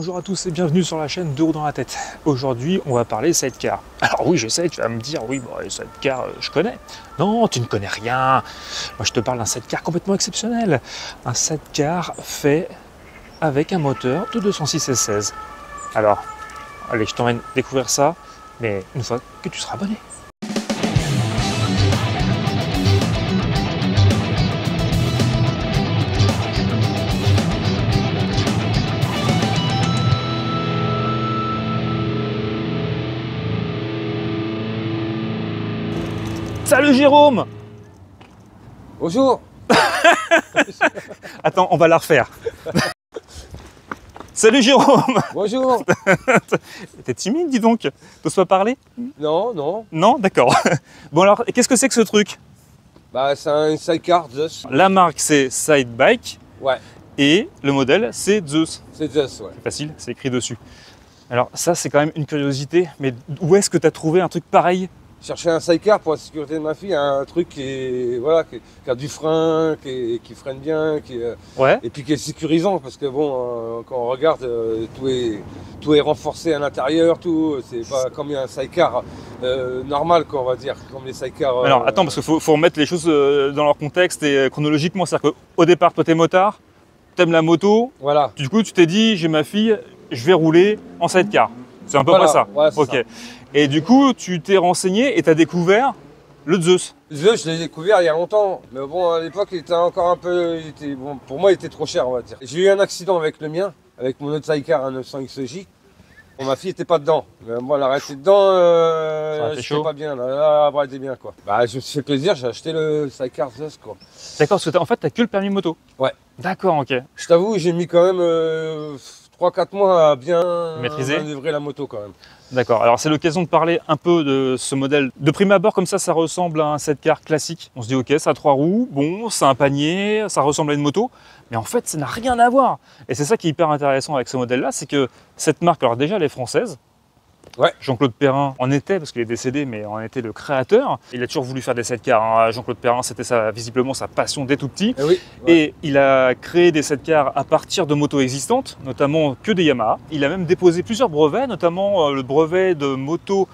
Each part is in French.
Bonjour à tous et bienvenue sur la chaîne 2 roues dans la tête. Aujourd'hui, on va parler sidecar. Alors oui, je sais, tu vas me dire, oui, bon, les sidecar, je connais. Non, tu ne connais rien. Moi, je te parle d'un sidecar complètement exceptionnel. Un sidecar fait avec un moteur de 206 S16. Alors, allez, je t'emmène découvrir ça, mais une fois que tu seras abonné. Salut Jérôme! Bonjour. Attends, on va la refaire. Salut Jérôme! Bonjour. T'es timide, dis donc. T'oses pas parler? Non, non. Non? D'accord. Bon alors, qu'est-ce que c'est que ce truc? Bah c'est un sidecar Zeus. La marque c'est Sidebike Ouais, et le modèle c'est Zeus. c'est Zeus, ouais. C'est facile, c'est écrit dessus. Alors ça c'est quand même une curiosité, mais où est-ce que tu as trouvé un truc pareil? Chercher un sidecar pour la sécurité de ma fille, un truc qui est, voilà, qui a du frein, qui freine bien, Ouais. et puis qui est sécurisant parce que bon, quand on regarde, tout est renforcé à l'intérieur, tout, c'est pas comme un sidecar normal, quoi, on va dire, comme les sidecars. Alors attends, parce qu'il faut remettre les choses dans leur contexte et chronologiquement. C'est-à-dire qu'au départ, toi t'es motard, t'aimes la moto, Voilà. du coup tu t'es dit j'ai ma fille, je vais rouler en sidecar. C'est un peu Voilà, près ça. ouais, c'est Ok. ça. Et du coup tu t'es renseigné et tu as découvert le Zeus. Zeus, je l'ai découvert il y a longtemps, mais bon, à l'époque, il était encore un peu, bon, pour moi, il était trop cher, on va dire. J'ai eu un accident avec le mien, avec mon autre sidecar, un 900 XJ. Bon, ma fille était pas dedans, mais moi, elle a arrêté dedans, j'étais pas bien, là, elle était bien, quoi. Bah, je me suis fait plaisir, j'ai acheté le sidecar Zeus, quoi. D'accord, parce que en fait t'as que le permis moto. Ouais. D'accord, ok. Je t'avoue, j'ai mis quand même 3-4 mois à bien Maîtriser. manœuvrer la moto, quand même. D'accord, alors c'est l'occasion de parler un peu de ce modèle. De prime abord, comme ça ressemble à un sidecar classique. On se dit ok, ça a 3 roues, bon, c'est un panier, ça ressemble à une moto, mais en fait ça n'a rien à voir. Et c'est ça qui est hyper intéressant avec ce modèle-là, c'est que cette marque, alors déjà elle est française. Ouais. Jean-Claude Perrin en était, parce qu'il est décédé, mais en était le créateur. Il a toujours voulu faire des sidecars, hein. Jean-Claude Perrin, c'était visiblement sa passion dès tout petit. Eh oui, ouais. Et il a créé des sidecars à partir de motos existantes, notamment que des Yamaha. Il a même déposé plusieurs brevets, notamment le brevet de moto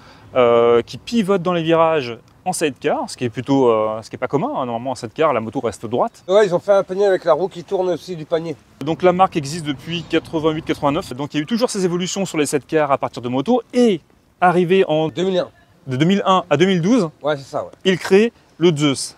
qui pivote dans les virages en sidecar, ce qui est plutôt, ce qui est pas commun. Hein. Normalement en sidecar, la moto reste droite. Ouais, ils ont fait un panier avec la roue qui tourne aussi du panier. Donc la marque existe depuis 88-89. Donc il y a eu toujours ces évolutions sur les sidecars à partir de motos. Et arrivé en 2001. de 2001 à 2012, Ouais, c'est ça, ouais. il crée le Zeus.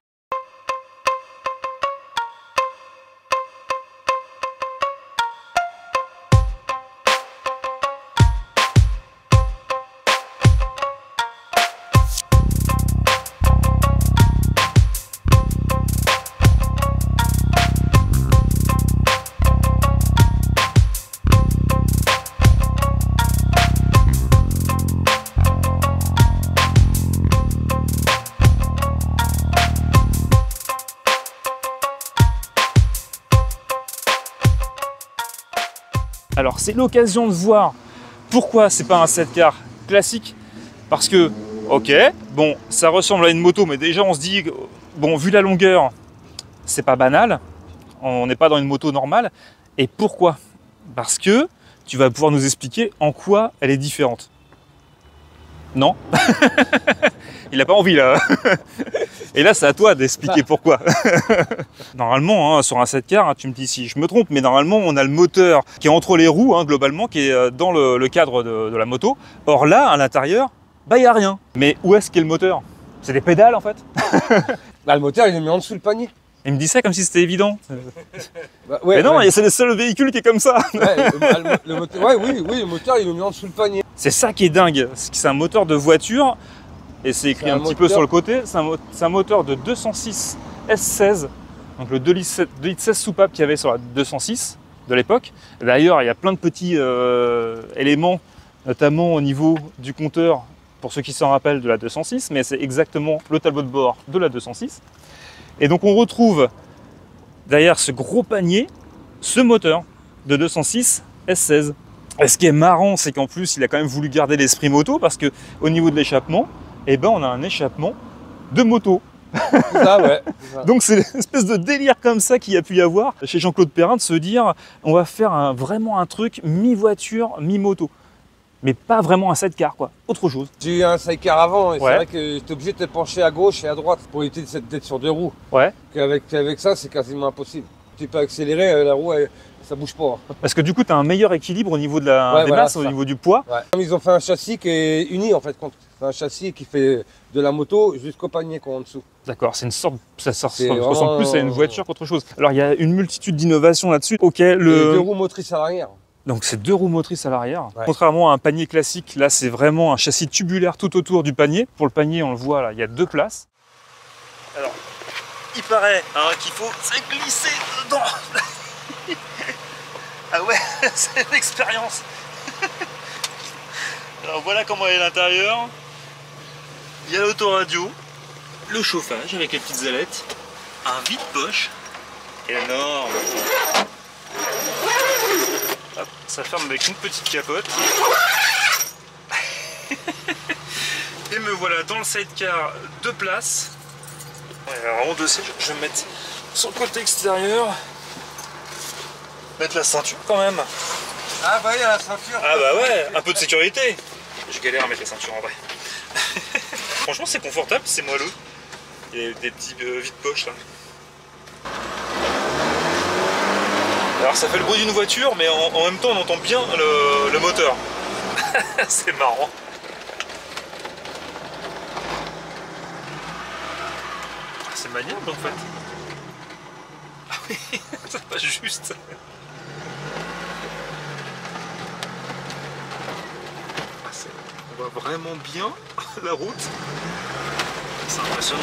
Alors c'est l'occasion de voir pourquoi c'est pas un sidecar classique. Parce que, ok, bon, ça ressemble à une moto, mais déjà on se dit, bon, vu la longueur, c'est pas banal. On n'est pas dans une moto normale. Et pourquoi? Parce que tu vas pouvoir nous expliquer en quoi elle est différente. Non? Il n'a pas envie là. Et là, c'est à toi d'expliquer pourquoi. Normalement, hein, sur un sidecar, hein, tu me dis si je me trompe, mais normalement, on a le moteur qui est entre les roues, hein, globalement, qui est dans le cadre de la moto. Or là, à l'intérieur, bah, il n'y a rien. Mais où est-ce qu'est le moteur? C'est des pédales, en fait. Bah, le moteur, il est mis en dessous le panier. Il me dit ça comme si c'était évident. Bah, ouais, Mais non, ouais. c'est le seul véhicule qui est comme ça. Ouais, le moteur, ouais, oui, le moteur, il est mis en dessous le panier. C'est ça qui est dingue. C'est un moteur de voiture. Et c'est écrit C'est un un petit peu moteur- sur le côté. C'est un moteur de 206 S16. Donc le 2 litres 16 soupape qu'il y avait sur la 206 de l'époque. D'ailleurs, il y a plein de petits éléments, notamment au niveau du compteur, pour ceux qui s'en rappellent, de la 206. Mais c'est exactement le tableau de bord de la 206. Et donc on retrouve derrière ce gros panier, ce moteur de 206 S16. Et ce qui est marrant, c'est qu'en plus, il a quand même voulu garder l'esprit moto parce qu'au niveau de l'échappement, eh ben, on a un échappement de moto. C'est ça, ouais. C'est ça. Donc c'est l'espèce de délire comme ça qu'il y a pu y avoir chez Jean-Claude Perrin de se dire on va faire vraiment un truc mi-voiture, mi-moto. Mais pas vraiment un sidecar, quoi. Autre chose. J'ai eu un sidecar avant et Ouais. c'est vrai que j'étais obligé de te pencher à gauche et à droite pour éviter d'être sur 2 roues. Ouais. Avec ça, c'est quasiment impossible. Tu peux accélérer, la roue, ça bouge pas. Parce que du coup, tu as un meilleur équilibre au niveau de des voilà, masses, c'est au ça. niveau du poids. Ouais. Comme ils ont fait un châssis qui est uni en fait. C'est un châssis qui fait de la moto jusqu'au panier quoi, en dessous. D'accord, c'est une sorte, ça C'est ressemble vraiment- plus à une voiture qu'autre chose. Alors il y a une multitude d'innovations là-dessus. Ok, Et 2 roues motrices à l'arrière. donc c'est 2 roues motrices à l'arrière. Ouais. Contrairement à un panier classique, là c'est vraiment un châssis tubulaire tout autour du panier. Pour le panier, on le voit là, il y a 2 places. Alors, il paraît qu'il faut se glisser dedans. Ah ouais, c'est une expérience. Alors voilà comment est l'intérieur. Il y a l'autoradio, le chauffage avec les petites ailettes, un vide-poche énorme. Hop, ça ferme avec une petite capote. Et me voilà dans le sidecar 2 places. Ouais, alors en dossier, je vais me mettre sur le côté extérieur. Mettre la ceinture quand même. Ah bah il y a la ceinture. Ah bah ouais, un peu de sécurité. Je galère à mettre la ceinture en vrai. Franchement c'est confortable, c'est moelleux. Il y a des petits vide-poches là. Alors ça fait le bruit d'une voiture, mais en même temps on entend bien le moteur. C'est marrant. C'est maniable en fait. Ah oui, c'est pas juste. On voit vraiment bien la route. C'est impressionnant.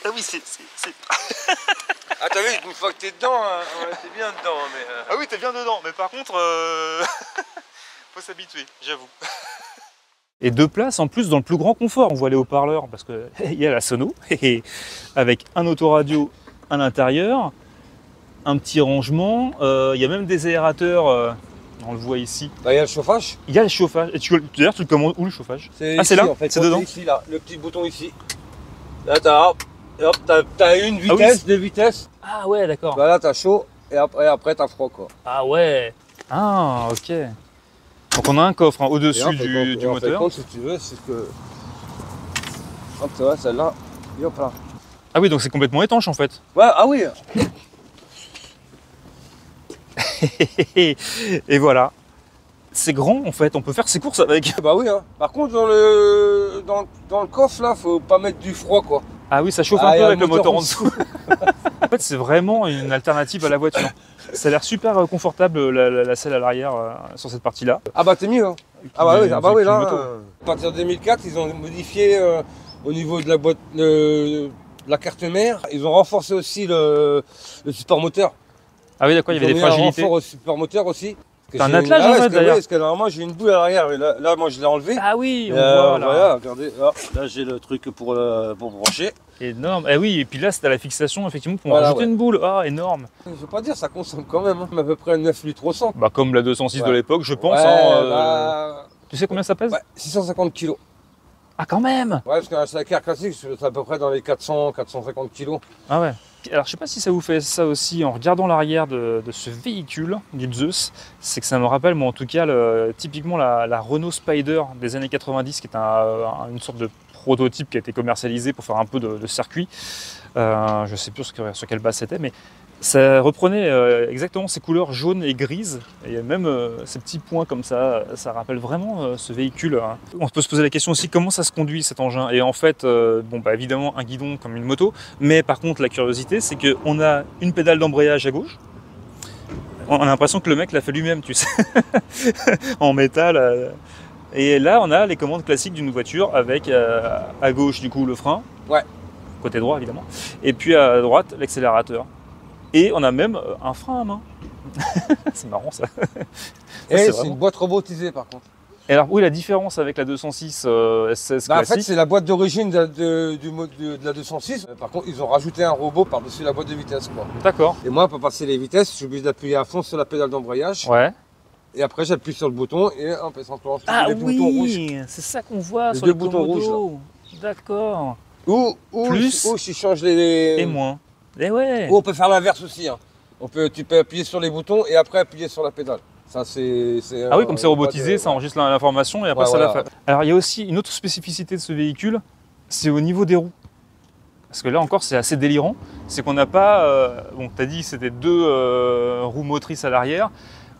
Ah oui, c'est... Ah t'as vu, une fois que t'es dedans, hein, ouais, t'es bien dedans. Mais, Ah oui, t'es bien dedans, mais par contre, faut s'habituer, j'avoue. Et 2 places en plus dans le plus grand confort. On voit les haut-parleurs parce qu'il y a la sono, avec un autoradio à l'intérieur, un petit rangement, il y a même des aérateurs, on le voit ici. Bah il y a le chauffage. Il y a le chauffage. Et d'ailleurs, tu le commandes où le chauffage? Ah, c'est ici, là, en fait, c'est dedans. Ici là, le petit bouton ici. Là t'as une vitesse, Ah oui, 2 vitesses. Ah ouais, d'accord. Voilà t'as chaud et après t'as froid quoi. Ah ouais. Ah, ok. Donc on a un coffre Et au-dessus en fait, du en fait, moteur. compte, si tu veux, c'est que. Hop, tu vois, celle-là. Et hop là. Ah oui, donc c'est complètement étanche en fait. Ouais, ah oui. Et voilà. C'est grand en fait, on peut faire ses courses avec. Bah oui, hein. Par contre, dans le coffre là, faut pas mettre du froid quoi. Ah oui, ça chauffe Ah, un il y peu a avec le le moteur en dessous. En fait, c'est vraiment une alternative à la voiture. Ça a l'air super confortable la selle à l'arrière sur cette partie-là. Ah bah t'es mieux. Hein. Ah bah oui, là. moto. À partir de 2004, ils ont modifié au niveau de la boîte, de la carte mère. Ils ont renforcé aussi le support moteur. Ah oui, d'accord, il y avait des Ils ont mis un fragilités. renfort au support moteur aussi. T'as un attelage en fait d'ailleurs. Parce que normalement j'ai une boule à l'arrière. Là, moi je l'ai enlevé. Ah oui, on voit là. Voilà, regardez. Là j'ai le truc pour brancher. Énorme. Ah oui, et puis là, c'était la fixation effectivement pour Voilà, rajouter ouais. une boule. Ah, énorme. Je veux pas dire, ça consomme quand même. Hein. À peu près 9 litres au 100. Bah, comme la 206 de Ouais. l'époque, je pense. Ouais, hein, bah, Tu sais combien ça pèse? ouais, 650 kilos. Ah, quand même. Ouais, parce qu'un sidecar classique, c'est à peu près dans les 400-450 kilos. Ah ouais. Alors je sais pas si ça vous fait ça aussi en regardant l'arrière de ce véhicule du Zeus, c'est que ça me rappelle moi en tout cas typiquement la Renault Spider des années 90 qui est une sorte de prototype qui a été commercialisé pour faire un peu de circuit. Je sais plus sur quelle base c'était, mais ça reprenait exactement ces couleurs jaunes et grises, et même ces petits points comme ça rappelle vraiment ce véhicule. Hein. On peut se poser la question aussi comment ça se conduit cet engin, et en fait, bon, bah, évidemment un guidon comme une moto, mais par contre la curiosité c'est qu'on a une pédale d'embrayage à gauche, on a l'impression que le mec l'a fait lui-même, tu sais, en métal. Et là on a les commandes classiques d'une voiture avec à gauche du coup le frein, Ouais. côté droit évidemment, et puis à droite l'accélérateur. Et on a même un frein à main. C'est marrant ça. Et c'est c'est vraiment- une boîte robotisée par contre. Et alors, oui, la différence avec la 206 S16 Bah, en classique. fait, c'est la boîte d'origine de la 206. Par contre, ils ont rajouté un robot par-dessus la boîte de vitesse. Quoi. D'accord. Et moi, pour passer les vitesses, je suis obligé d'appuyer à fond sur la pédale d'embrayage. Ouais. Et après, j'appuie sur le bouton et hop, elle s'enclenche. Ah Les boutons rouges. oui, c'est ça qu'on voit Les sur deux les boutons Komodo. D'accord. Ou Plus si je change les... et moins. Et ouais. Ou on peut faire l'inverse aussi. Hein. Tu peux appuyer sur les boutons et après appuyer sur la pédale. Ça, Ah oui, comme c'est robotisé, ça enregistre l'information et après ça voilà. la fait. Alors il y a aussi une autre spécificité de ce véhicule, c'est au niveau des roues. Parce que là encore, c'est assez délirant. C'est qu'on n'a pas. Bon, tu as dit que c'était 2 roues motrices à l'arrière,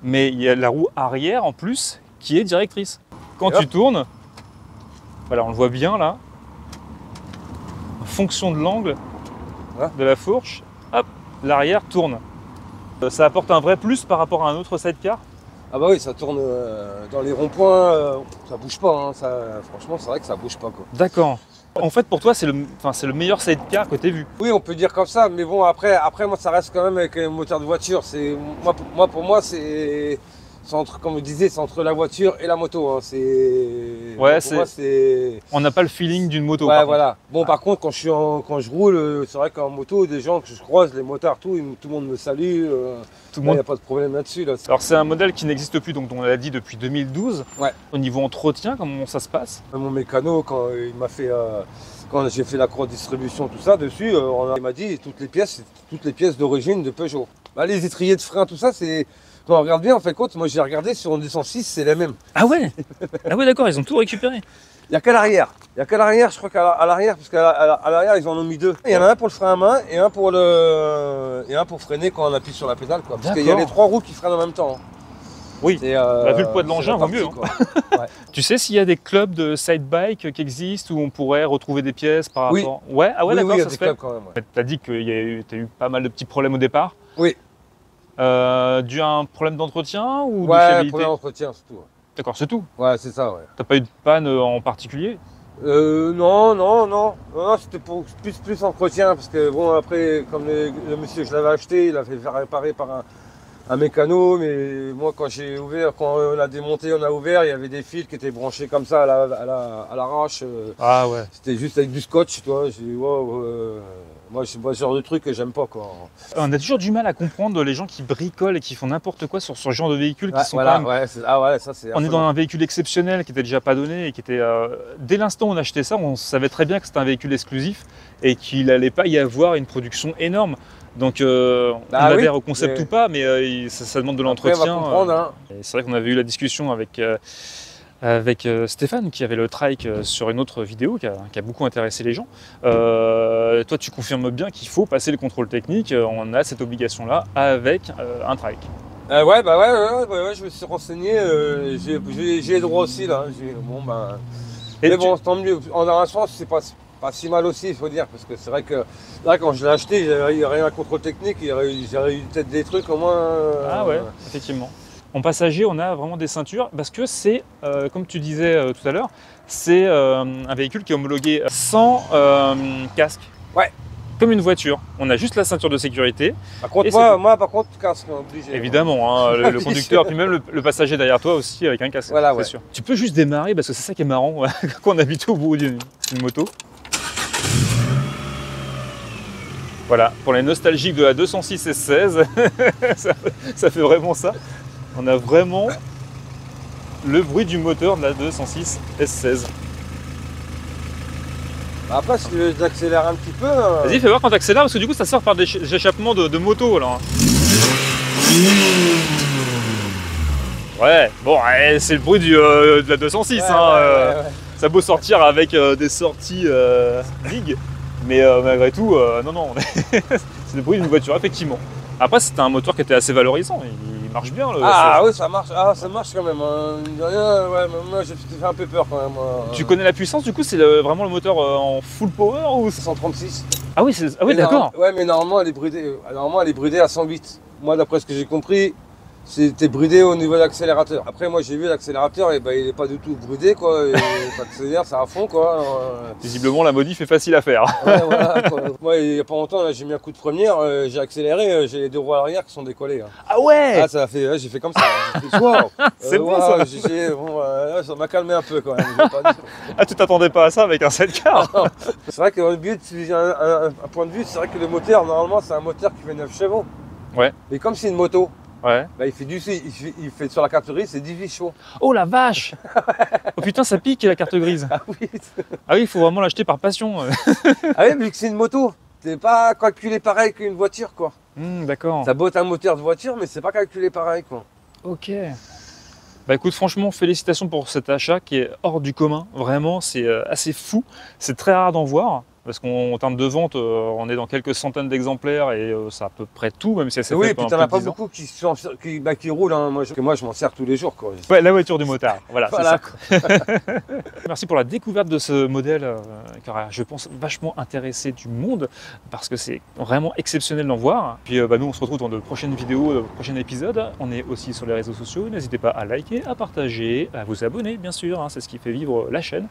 mais il y a la roue arrière en plus qui est directrice. Quand tu tournes, voilà, on le voit bien là, en fonction de l'angle de la fourche, hop, l'arrière tourne. Ça apporte un vrai plus par rapport à un autre sidecar. Ah bah oui, ça tourne dans les ronds-points, ça bouge pas. Hein, franchement, c'est vrai que ça bouge pas. D'accord. En fait, pour toi, c'est le meilleur sidecar que tu aies vu. Oui, on peut dire comme ça, mais bon, après moi, ça reste quand même avec un moteur de voiture. Pour moi, c'est entre, comme je disais, c'est entre la voiture et la moto. Hein. On n'a pas le feeling d'une moto. Ouais, voilà. Bon, par contre, quand je roule, c'est vrai qu'en moto, des gens que je croise, les motards, tout le monde me salue. Il n'y a pas de problème là-dessus. Là. Alors, c'est un modèle qui n'existe plus, donc on l'a dit depuis 2012. Ouais. Au niveau entretien, comment ça se passe? Mon mécano, quand il m'a fait, quand j'ai fait la croix de distribution, tout ça, dessus, il m'a dit toutes les pièces d'origine de Peugeot. Bah, les étriers de frein, tout ça, c'est. Quand on regarde bien, en fait, compte, moi j'ai regardé sur une 206, c'est les mêmes. Ah ouais. Ah ouais, d'accord, ils ont tout récupéré. Il n'y a qu'à l'arrière. Je crois qu'à l'arrière, parce qu'à l'arrière, ils en ont mis 2. Il y en a un pour le frein à main et un pour freiner quand on appuie sur la pédale. Quoi. Parce qu'il y a les 3 roues qui freinent en même temps. Oui, vu le poids de l'engin, vaut mieux. Hein. Ouais. Tu sais s'il y a des clubs de side bike qui existent où on pourrait retrouver des pièces par rapport... Ouais, ah ouais, d'accord, oui, ça se fait. quand même, ouais. Tu as dit que tu as eu pas mal de petits problèmes au départ. Oui. Dû à un problème d'entretien ou de fiabilité? fiabilité? Problème d'entretien, c'est tout. Ouais. D'accord, c'est tout? Ouais, c'est ça, ouais. T'as pas eu de panne en particulier? Non, c'était pour plus entretien, parce que bon, après, comme le monsieur que je l'avais acheté, il a fait faire réparer par un mécano, mais moi quand j'ai ouvert, quand on a démonté, on a ouvert, il y avait des fils qui étaient branchés comme ça à l'arrache. Ah ouais. C'était juste avec du scotch, tu vois. J'ai dit, wow, moi c'est pas ce genre de truc que j'aime pas, quoi. On a toujours du mal à comprendre les gens qui bricolent et qui font n'importe quoi sur ce genre de véhicules qui sont voilà, quand même... ça c'est. On est dans un véhicule exceptionnel qui était déjà pas donné et qui était... Dès l'instant où on achetait ça, on savait très bien que c'était un véhicule exclusif et qu'il n'allait pas y avoir une production énorme. Donc on adhère au concept ou pas, mais ça demande de l'entretien. Hein. C'est vrai qu'on avait eu la discussion avec Stéphane qui avait le trike sur une autre vidéo qui a beaucoup intéressé les gens. Toi tu confirmes bien qu'il faut passer le contrôle technique, on a cette obligation-là avec un trike. Ouais, je me suis renseigné, j'ai les droits aussi là. Mais bon, tant mieux. En un sens, c'est pas si mal aussi, il faut dire, parce que c'est vrai que là, quand je l'ai acheté, il n'y aurait un contrôle technique, j'aurais eu peut-être des trucs au moins. Ah ouais, effectivement. En passager, on a vraiment des ceintures, parce que c'est, comme tu disais tout à l'heure, c'est un véhicule qui est homologué sans casque. Ouais. Comme une voiture. On a juste la ceinture de sécurité. Par contre, moi, par contre, casque, obligé. Évidemment, hein, le conducteur, puis même le passager derrière toi aussi avec un casque. Voilà, c'est sûr. Tu peux juste démarrer, parce que c'est ça qui est marrant quand on habite au bout d'une moto. Voilà, pour les nostalgiques de la 206 S16, ça fait vraiment ça. On a vraiment le bruit du moteur de la 206 S16. Après, si tu veux accélérer un petit peu... Vas-y, fais voir quand tu accélères, parce que du coup, ça sort par des échappements de moto. Alors. Ouais, bon, c'est le bruit de la 206. Ouais. Ça peut sortir avec des sorties big. Mais malgré tout, non, c'est le bruit d'une voiture, effectivement. Après, c'était un moteur qui était assez valorisant, il marche bien. Oui, ça marche quand même. Moi, j'ai fait un peu peur quand même. Tu connais la puissance, du coup, c'est vraiment le moteur en full power ou 136. Ah oui, d'accord. Ouais, mais normalement, elle est bridée à 108. Moi, d'après ce que j'ai compris, c'était bridé au niveau de l'accélérateur. Après, moi, j'ai vu l'accélérateur, il n'est pas du tout bridé, quoi. L'accélérateur, c'est à fond, quoi. Visiblement, la modif est facile à faire. Ouais, voilà, quoi. Moi, il n'y a pas longtemps, là, j'ai mis un coup de première, j'ai accéléré, j'ai les 2 roues à l'arrière qui sont décollées. Hein. Ah ouais. J'ai fait comme ça. Wow. C'est bon, ça. Ça m'a calmé un peu, quand même. Ah, tu t'attendais pas à ça avec un sidecar? C'est vrai qu'au but, un point de vue, c'est vrai que le moteur, normalement, c'est un moteur qui fait 9 chevaux. Ouais. Mais comme c'est une moto, Ouais. Bah, il fait sur la carte grise, c'est 18 chevaux. Oh la vache! Oh putain, ça pique la carte grise. Ah oui. Ah oui, il faut vraiment l'acheter par passion. Ah oui, vu que c'est une moto, c'est pas calculé pareil qu'une voiture, quoi. D'accord. Ça botte un moteur de voiture, mais c'est pas calculé pareil, quoi. Ok. Bah écoute, franchement, félicitations pour cet achat qui est hors du commun. Vraiment, c'est assez fou. C'est très rare d'en voir. Parce qu'en termes de vente, on est dans quelques centaines d'exemplaires et c'est à peu près tout, même si ça s'est Oui, fait et puis pendant t'en plus as de pas 10 ans. beaucoup qui roulent. Hein. Moi, je m'en sers tous les jours, quoi. Ouais, la voiture du motard, voilà, Voilà. c'est ça. Merci pour la découverte de ce modèle qui aura, je pense, vachement intéressé du monde parce que c'est vraiment exceptionnel d'en voir. Puis nous, on se retrouve dans de prochaines vidéos, de prochains épisodes. On est aussi sur les réseaux sociaux. N'hésitez pas à liker, à partager, à vous abonner, bien sûr. Hein, c'est ce qui fait vivre la chaîne.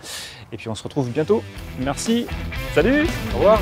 Et puis on se retrouve bientôt. Merci. Salut! Au revoir.